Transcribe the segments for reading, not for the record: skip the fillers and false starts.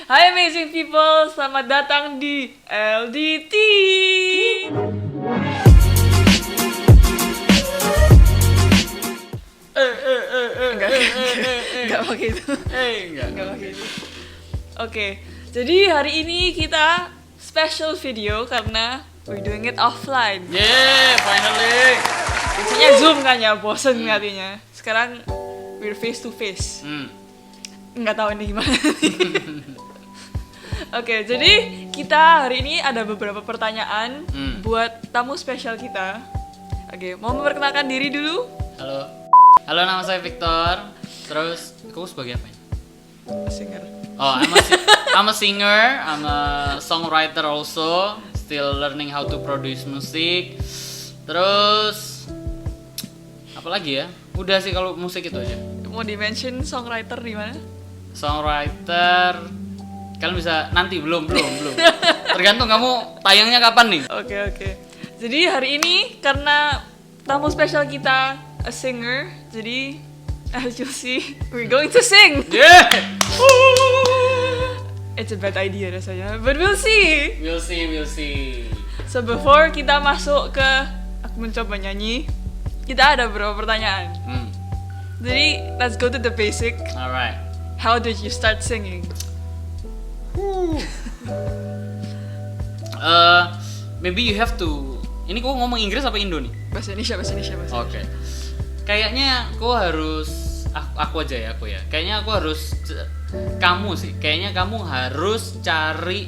Hai amazing people, selamat datang di LDT. Enggak pakai itu. Enggak pakai itu. Oke, jadi hari ini kita special video karena we're doing it offline. Yeah, finally. Biasanya Zoom kan ya, bosen ngeliatnya. Sekarang we're face to face. Nggak tahu ini gimana nih. Oke, jadi kita hari ini ada beberapa pertanyaan buat tamu spesial kita. Oke, mau memperkenalkan diri dulu? Halo, nama saya Victor. Terus, kamu sebagai apa ya? Singer. Oh, I'm a singer. I'm a songwriter also. Still learning how to produce music. Terus, apa lagi ya? Udah sih kalau musik itu aja. Mau di-mention songwriter di mana? Songwriter, kalian bisa nanti belum. Tergantung kamu tayangnya kapan nih. Oke. Jadi hari ini karena tamu spesial kita a singer, jadi as you see, we're going to sing. Yeah. It's a bad idea rasanya, but we'll see. We'll see. So before kita masuk ke aku mencoba nyanyi, kita ada beberapa pertanyaan. Jadi let's go to the basic. Alright. How did you start singing? Maybe you have to. Ini kau ngomong Inggris apa Indo nih? Bahasa Indonesia. Oke. Kayaknya kau harus aku aja ya. Kayaknya aku harus kamu sih. Kayaknya kamu harus cari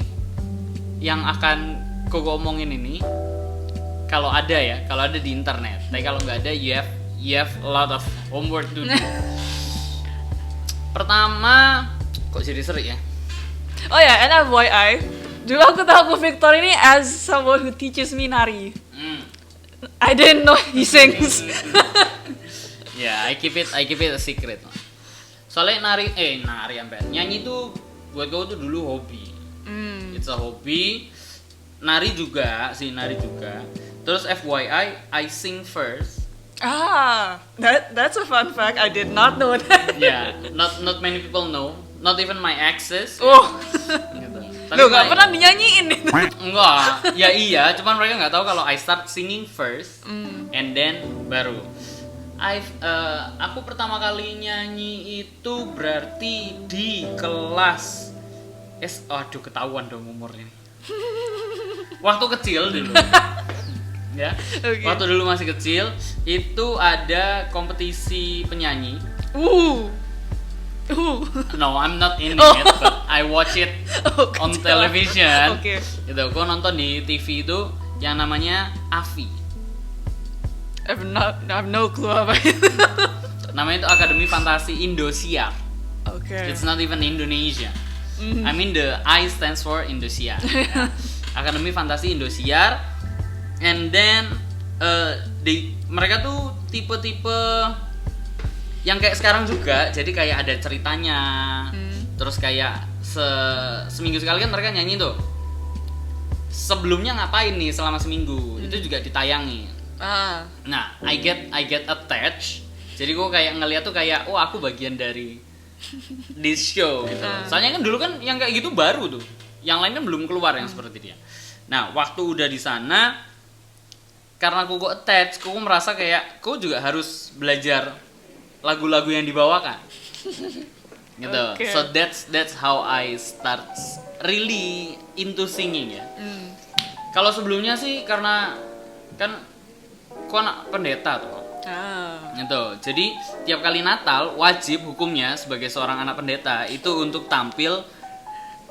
yang akan kau ngomongin ini. Kalau ada di internet. Tapi kalau nggak ada, you have a lot of homework to do. Pertama, kok jadi seri ya? Oh ya, and FYI, dulu aku tahu Victor ini as someone who teaches me nari. I didn't know he sings. Yeah, I keep it a secret. Soalnya nari sampai nyanyi tuh buat gue tuh dulu hobi. It's a hobby. Nari juga. Terus FYI, I sing first. That's a fun fact. I did not know that. Yeah, not many people know. Not even my exes. Oh. Gitu. Lu nggak pernah dinyanyiin itu? Enggak. Ya iya, cuman mereka nggak tahu kalau I start singing first, and then baru. Aku pertama kali nyanyi itu berarti di kelas aduh ketahuan dong umurnya. Waktu kecil dulu. Ya. Okay. Waktu dulu masih kecil itu ada kompetisi penyanyi. No, I'm not in it, but I watch it on television. Okay. Gitu, gue nonton di TV itu yang namanya AFI. I have no clue apa itu. Namanya itu Akademi Fantasi Indosiar. Okay. It's not even Indonesia. I mean the I stands for Indosiar. Ya. Akademi Fantasi Indosiar. And then mereka tuh tipe-tipe yang kayak sekarang juga, jadi kayak ada ceritanya. Terus kayak seminggu sekali kan mereka nyanyi tuh. Sebelumnya ngapain nih selama seminggu? Itu juga ditayangin. Nah, I get attached. Jadi gue kayak ngeliat tuh kayak, aku bagian dari this show gitu. Soalnya kan dulu kan yang kayak gitu baru tuh. Yang lain kan belum keluar yang seperti dia. Nah, waktu udah di sana, karena aku attach, aku merasa kayak aku juga harus belajar lagu-lagu yang dibawakan. Gitu. Okay. So that's how I start really into singing ya. Kalau sebelumnya sih karena kan aku anak pendeta tuh. Gitu. Jadi tiap kali Natal wajib hukumnya sebagai seorang anak pendeta itu untuk tampil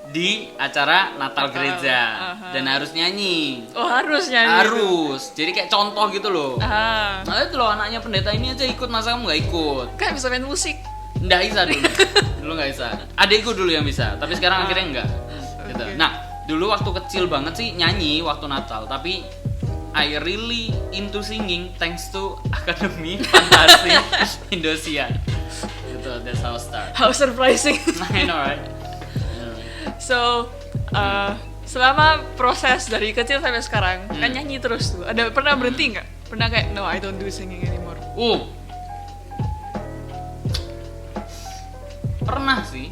di acara Natal gereja dan harus nyanyi. Oh, harus nyanyi. Harus. Jadi kayak contoh gitu loh. Nah itu loh anaknya pendeta ini aja ikut, masa kamu nggak ikut? Kayak bisa main musik. Nggak bisa dulu. Dulu nggak bisa. Adikku dulu yang bisa, tapi sekarang akhirnya enggak. Gitu. Okay. Nah dulu waktu kecil banget sih nyanyi waktu Natal, tapi I really into singing thanks to Akademi Fantasi Indosiar. Gitu. That's how I start. How surprising. I know right. So, selama proses dari kecil sampai sekarang kan nyanyi terus tuh. Ada pernah berhenti nggak? Pernah kayak no, I don't do singing anymore. Pernah sih.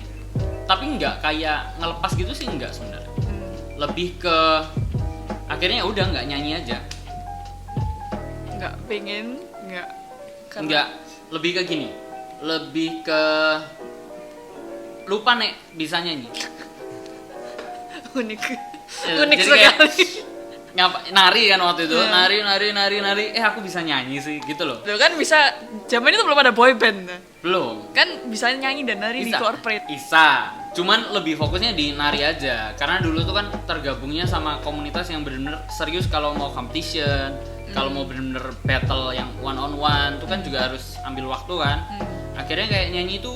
tapi nggak kayak ngelepas gitu sih, nggak sebenarnya. Lebih ke akhirnya udah nggak nyanyi aja. Nggak pengen, karena... Nggak, lebih ke gini, lebih ke lupa nek bisa nyanyi. unik Jadi sekali. Nari kan waktu itu, nari, aku bisa nyanyi sih gitu loh. Lo kan bisa, zaman itu belum ada boy band. Belum. Kan bisa nyanyi dan nari di corporate. Bisa. Cuman lebih fokusnya di nari aja. Karena dulu tuh kan tergabungnya sama komunitas yang bener-bener serius kalau mau competition, kalau mau bener-bener battle yang one on one tuh kan juga harus ambil waktu kan. Akhirnya kayak nyanyi itu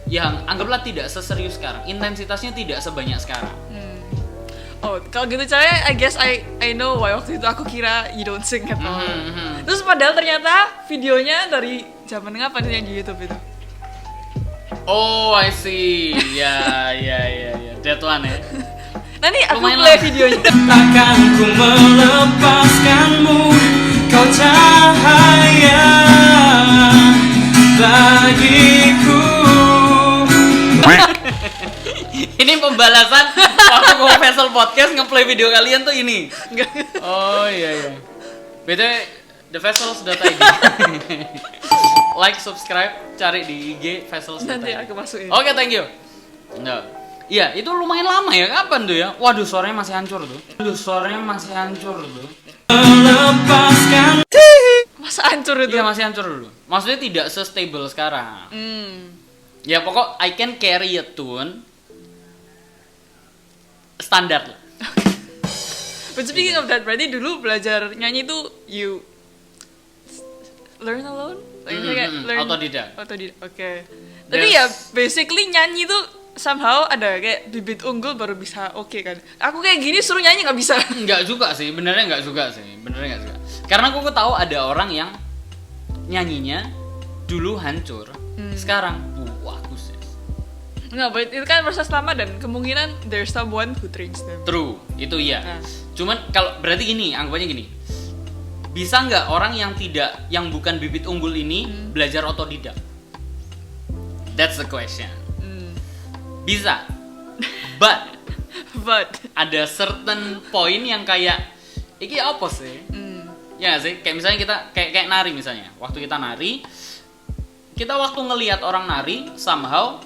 yang anggaplah tidak seserius sekarang. Intensitasnya tidak sebanyak sekarang. Oh, kalau gitu caranya, I guess I know why waktu itu aku kira you don't sing at all. Terus padahal ternyata videonya dari zaman kapan yang di YouTube itu? Oh, I see. Ya. That one ya. Nanti aku Lumayan play lama. videonya. Takkan ku melepaskanmu, kau cahaya bagiku. Ini pembalasan waktu gue Vessel Podcast nge-play video kalian tuh ini. Oh iya. BTW thevessels.id. Like, subscribe, cari di IG Vessels.id. Nanti aku masukin. Oke, thank you. Enggak. Iya, itu lumayan lama ya. Kapan tuh ya? Waduh, suaranya masih hancur tuh. Melepaskan Masa hancur itu? Iya, masih hancur dulu. Maksudnya tidak se-stable sekarang. Ya pokok I can carry a tune standar lah. But speaking of that, berarti dulu belajar nyanyi itu you learn alone? Otodidak. Oke. Tapi ya basically nyanyi itu somehow ada kayak bibit unggul baru bisa oke kan. Aku kayak gini suruh nyanyi nggak bisa. Enggak juga sih, benernya enggak juga sih. Karena aku tahu ada orang yang nyanyinya dulu hancur, sekarang bagus ya. Nggak, but itu kan proses lama dan kemungkinan there's someone who trains them. True, itu iya. Nah. Cuman kalau berarti gini, anggapannya gini. Bisa nggak orang yang bukan bibit unggul ini belajar otodidak? That's the question. Bisa. But ada certain point yang kayak iki apa sih? Ya gak sih? Kayak misalnya kita kayak nari misalnya. Waktu kita nari, kita waktu ngelihat orang nari somehow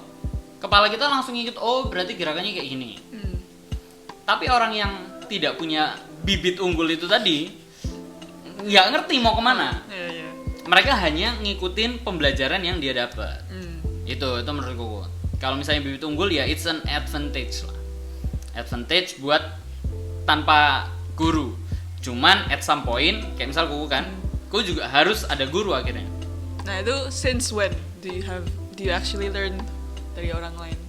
kepala kita langsung ngikut, oh berarti gerakannya kayak gini. Tapi orang yang tidak punya bibit unggul itu tadi nggak ngerti mau kemana. Iya. Mereka hanya ngikutin pembelajaran yang dia dapat. Itu menurutku. Kalau misalnya bibit unggul ya it's an advantage lah. Advantage buat tanpa guru. Cuman at some point kayak misal kuku kan, kuku juga harus ada guru akhirnya. Nah itu since when do you actually learn dari orang lain?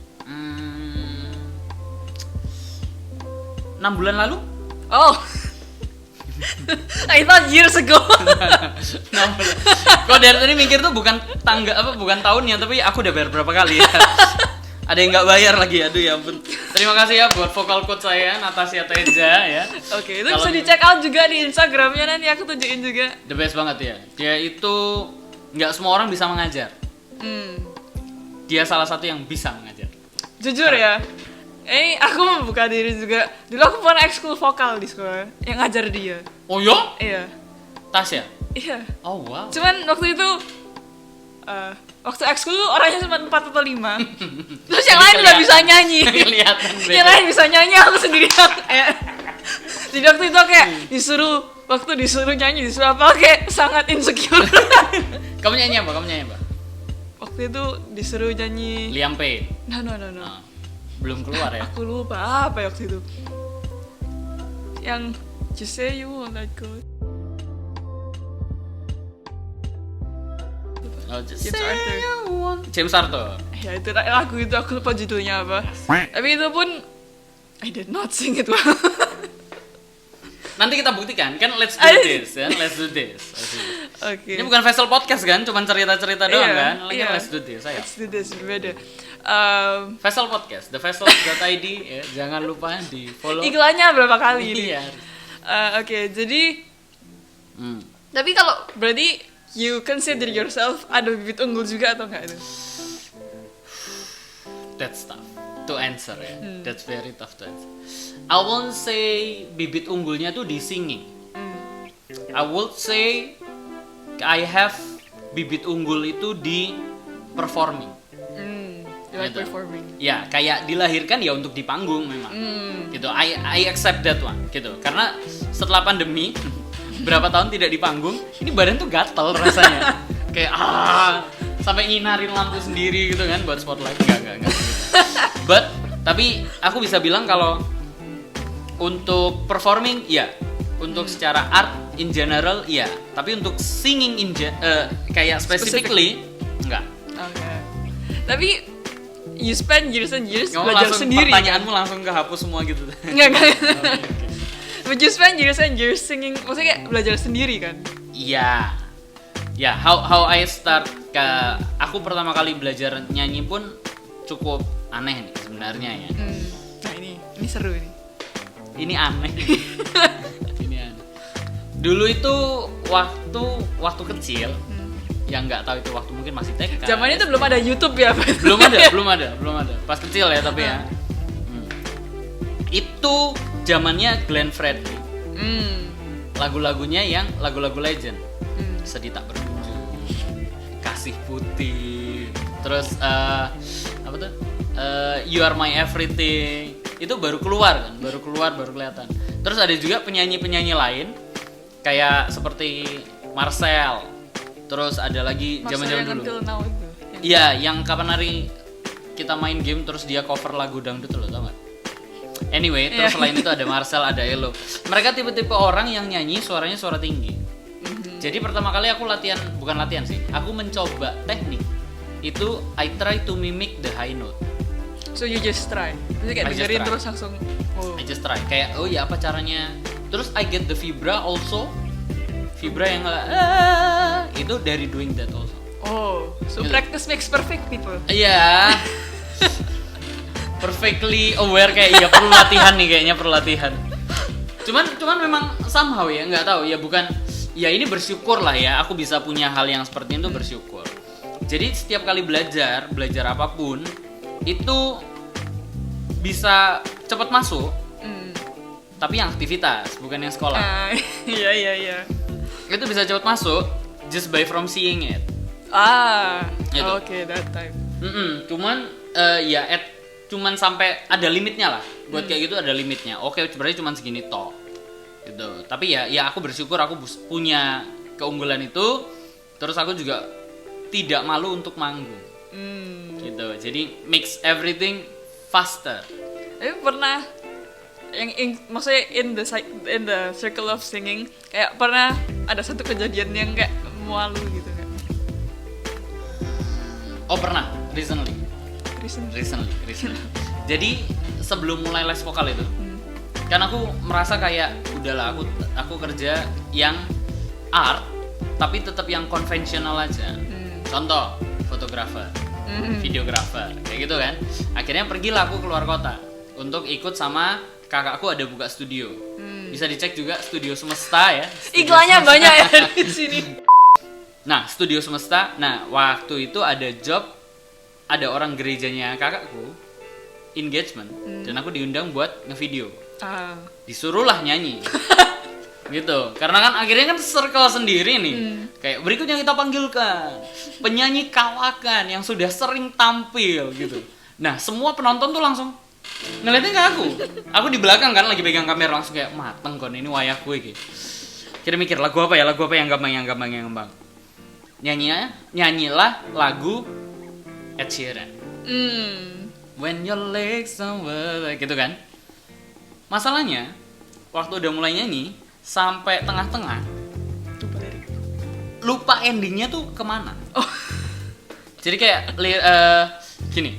6 bulan lalu? Oh, I thought years ago. 6 bulan. Kok dari tadi mikir tuh bukan bukan tahunnya, tapi aku udah bayar berapa kali ya. Ada yang nggak bayar lagi, aduh ya ampun. Terima kasih ya buat vokal coach saya Natasha Teja ya. Oke, itu bisa dicek out juga di Instagramnya, nanti aku tunjukin juga. The best banget ya. Dia itu nggak semua orang bisa mengajar. Dia salah satu yang bisa mengajar. Jujur ya, aku membuka diri juga. Dulu aku pernah ekskul vokal di sekolah yang ngajar dia. Oh ya? Iya. Tasya? Iya. Oh wow. Cuman waktu itu waktu ekskul orangnya cuma 4 atau 5. Terus yang lain udah bisa nyanyi. Kelihatan beda. Yang lain bisa nyanyi, aku sendirian. Jadi waktu itu kayak disuruh nyanyi, disuruh apa, kayak sangat insecure. Kamu nyanyi apa? Waktu itu disuruh nyanyi Liam Payne. No. Belum keluar ya? Aku lupa apa ya waktu itu. Yang Just Say You Won't Let Go. Oh, just James say Arthur. you want. James Arthur. Ya itu lagu itu aku lupa judulnya apa. Tapi itu pun I did not sing it well. Nanti kita buktikan kan, let's do this. Oke. Ini bukan Vessel Podcast kan, cuman cerita-cerita doang kan. Iya. Let's do this, ayo. Let's do this, beda. Vessel Podcast, thevessels.id ya, jangan lupa di follow. Iklannya berapa kali ini? Iya. Oke, jadi tapi kalau berarti you consider yourself ada bibit unggul juga atau enggak itu? That's tough. to answer ya. That's very tough to answer. I won't say bibit unggulnya tuh di singing. I would say I have bibit unggul itu di performing. You like Gitu. performing. Ya, kayak dilahirkan ya untuk di panggung memang. Gitu. I accept that one gitu. Karena setelah pandemi berapa tahun tidak di panggung, ini badan tuh gatel rasanya. Kayak sampai nyinarin lampu sendiri gitu kan buat spotlight. Enggak gitu. But tapi aku bisa bilang kalau untuk performing ya, untuk secara art in general iya, tapi untuk singing kayak specifically enggak. Oke. Tapi you spend years and years Kamu belajar langsung sendiri. pertanyaanmu langsung kehapus semua gitu. Enggak. But you spend years and years singing, maksudnya kayak belajar sendiri kan? Iya. Ya, how I start aku pertama kali belajar nyanyi pun cukup aneh nih sebenarnya ya. Nah ini seru ini. Ini aneh. Ini aneh. Dulu itu waktu kecil, yang nggak tahu itu waktu mungkin masih TK. Zamannya itu belum ada YouTube ya, Pak? belum ada. Pas kecil ya tapi ya. Itu zamannya Glenn Fredly. Lagu-lagunya yang lagu-lagu legend. Sedih tak berujung, Kasih Putih, terus apa tuh? You Are My Everything. Itu baru keluar kan, baru kelihatan. Terus ada juga penyanyi-penyanyi lain kayak seperti Marcel. Terus ada lagi zaman-zaman dulu. Until Now itu. Iya, yang kapan hari kita main game terus dia cover lagu dangdut lo, tau gak? Anyway, terus selain itu ada Marcel, ada Elo. Mereka tipe-tipe orang yang nyanyi suaranya suara tinggi. Jadi pertama kali aku bukan latihan sih, aku mencoba teknik. Itu I try to mimic the high note. So you just try. Jadi kayak I just dengerin try. terus langsung. I just try, kayak oh ya apa caranya. Terus I get the vibra also. Vibra yang itu dari doing that also. Oh, so Gitu. practice makes perfect, people. Iya. Perfectly aware kayak perlu latihan nih, kayaknya perlu latihan. Cuman memang somehow ya nggak tahu ya, bukan ya, ini bersyukur lah ya aku bisa punya hal yang seperti itu, bersyukur. Jadi setiap kali belajar apapun itu bisa cepat masuk, tapi yang aktivitas bukan yang sekolah. Iya. Itu bisa cepat masuk just by from seeing it. Gitu. Oke, that time. Cuman cuman sampai ada limitnya lah. Buat kayak gitu ada limitnya. Oke, berarti cuman segini toh. Gitu. Tapi ya aku bersyukur aku punya keunggulan itu. Terus aku juga tidak malu untuk manggung. Gitu. Jadi makes everything faster. Tapi pernah maksudnya in the circle of singing kayak pernah ada satu kejadian yang kayak malu gitu kan? Oh pernah, recently. Jadi sebelum mulai les vokal itu, kan aku merasa kayak udahlah aku kerja yang art, tapi tetap yang konvensional aja. Contoh, fotografer, videografer, kayak gitu kan. Akhirnya pergilah aku keluar kota untuk ikut sama kakakku, ada buka studio. Bisa dicek juga Studio Semesta ya. Iklannya banyak ya di sini. Nah, Studio Semesta. Nah, waktu itu ada job, ada orang gerejanya kakakku engagement, dan aku diundang buat ngevideo. Disuruhlah nyanyi. Gitu. Karena kan akhirnya kan circle sendiri nih. Kayak berikutnya kita panggilkan penyanyi kawakan yang sudah sering tampil gitu. Nah, semua penonton tuh langsung ngeliatin ke aku. Aku di belakang kan lagi pegang kamera, langsung kayak mateng kon ini wayahku iki. Kira mikir lagu apa yang gampang. Nyanyilah lagu Ed Sheeran. When your legs somewhere, gitu kan. Masalahnya waktu udah mulai nyanyi sampai tengah-tengah lupa endingnya tuh kemana. Jadi kayak gini,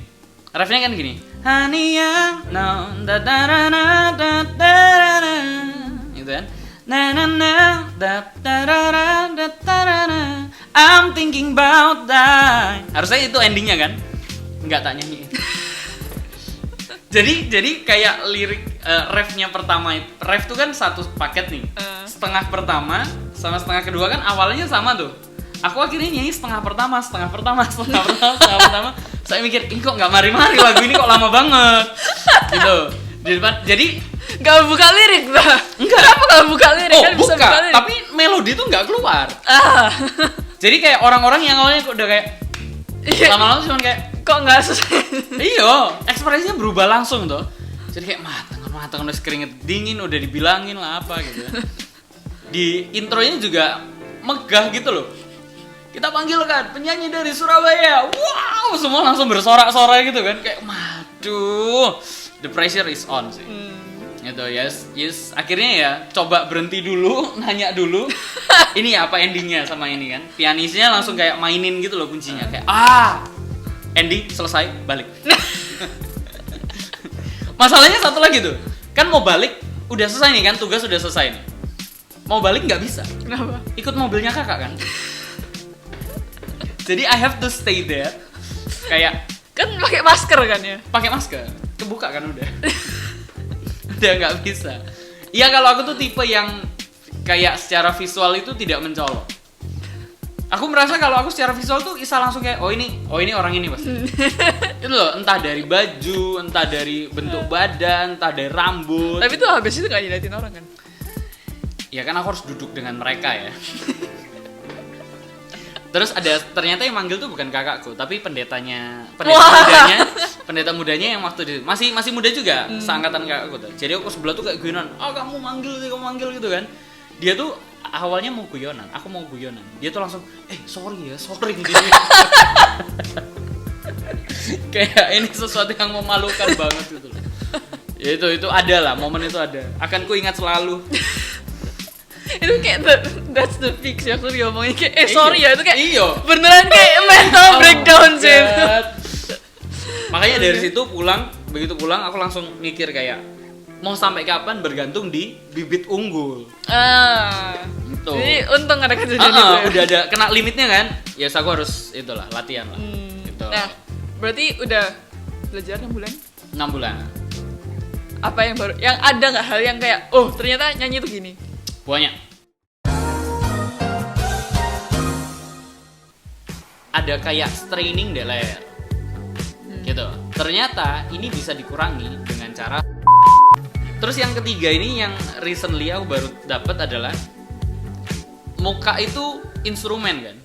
refnya kan gini, honey young no da da da da da da da, gitu kan, na na na da da da da da da, I'm thinking about that. Harusnya itu endingnya kan, nggak tak nyanyi. Jadi kayak lirik refnya pertama, ref tuh kan satu paket nih. Setengah pertama sama setengah kedua kan awalnya sama tuh. Aku akhirnya nyanyi setengah pertama, Saya mikir, ini kok nggak mari-mari lagu ini kok lama banget. Gitu. Di depan, jadi Gak buka lirik lah. Enggak. Kenapa gak buka lirik? oh Kan bisa buka, buka lirik. tapi melodi tuh nggak keluar. Jadi kayak orang-orang yang awalnya udah kayak Iya. lama-lama cuma kayak Kok gak selesai? iya, ekspresinya berubah langsung tuh. Jadi kayak mateng udah keringet dingin, udah dibilangin lah apa gitu. Di intronya juga megah gitu loh. Kita panggilkan penyanyi dari Surabaya. Wow, semua langsung bersorak-sorai gitu kan. Kayak waduh, the pressure is on sih. Gitu, yes. Akhirnya ya coba berhenti dulu, nanya dulu. Ini apa endingnya sama ini kan? Pianisnya langsung kayak mainin gitu loh kuncinya. Kayak ending selesai, balik. Masalahnya satu lagi tuh. Kan mau balik, udah selesai nih kan, tugas udah selesai nih. Mau balik nggak bisa. Kenapa? Ikut mobilnya kakak kan. Jadi I have to stay there. Kayak Kan pakai masker kan ya? pakai masker, kebuka kan udah. Udah nggak bisa. Iya, kalau aku tuh tipe yang kayak secara visual itu tidak mencolok. Aku merasa kalau aku secara visual tuh bisa langsung kayak oh ini orang ini pasti. Itu loh, entah dari baju, entah dari bentuk badan, entah dari rambut. Tapi tuh habis itu gak nyadatin orang kan? Ya kan aku harus duduk dengan mereka ya. Terus ternyata yang manggil tuh bukan kakakku, tapi pendeta mudanya yang waktu itu masih muda juga, seangkatan kakakku tuh. Jadi aku sebelah tuh kayak guyonan, kamu manggil gitu kan. Dia tuh awalnya mau guyonan, aku mau guyonan. Dia tuh langsung, sorry gitu. Kayak ini sesuatu yang memalukan banget gitu loh. Ya itu ada lah, momen itu ada. Akan ku ingat selalu. Itu kayak that's the fix ya, aku ngomongin kayak sorry ya, itu kayak beneran kayak mental breakdown sih. Makanya dari situ begitu pulang aku langsung mikir kayak mau sampai kapan bergantung di bibit unggul. Gitu. Jadi untung ada kejadian itu ya. Udah ada kena limitnya kan. Ya aku harus itulah latihan lah. Gitu. Nah, berarti udah belajar 6 bulan? 6 bulan. Apa yang baru? Yang ada nggak hal yang kayak ternyata nyanyi tuh gini? Banyak. Ada kayak straining deh layar. Gitu. Ternyata ini bisa dikurangi dengan cara. Terus yang ketiga ini yang recently aku baru dapat adalah muka itu instrumen kan.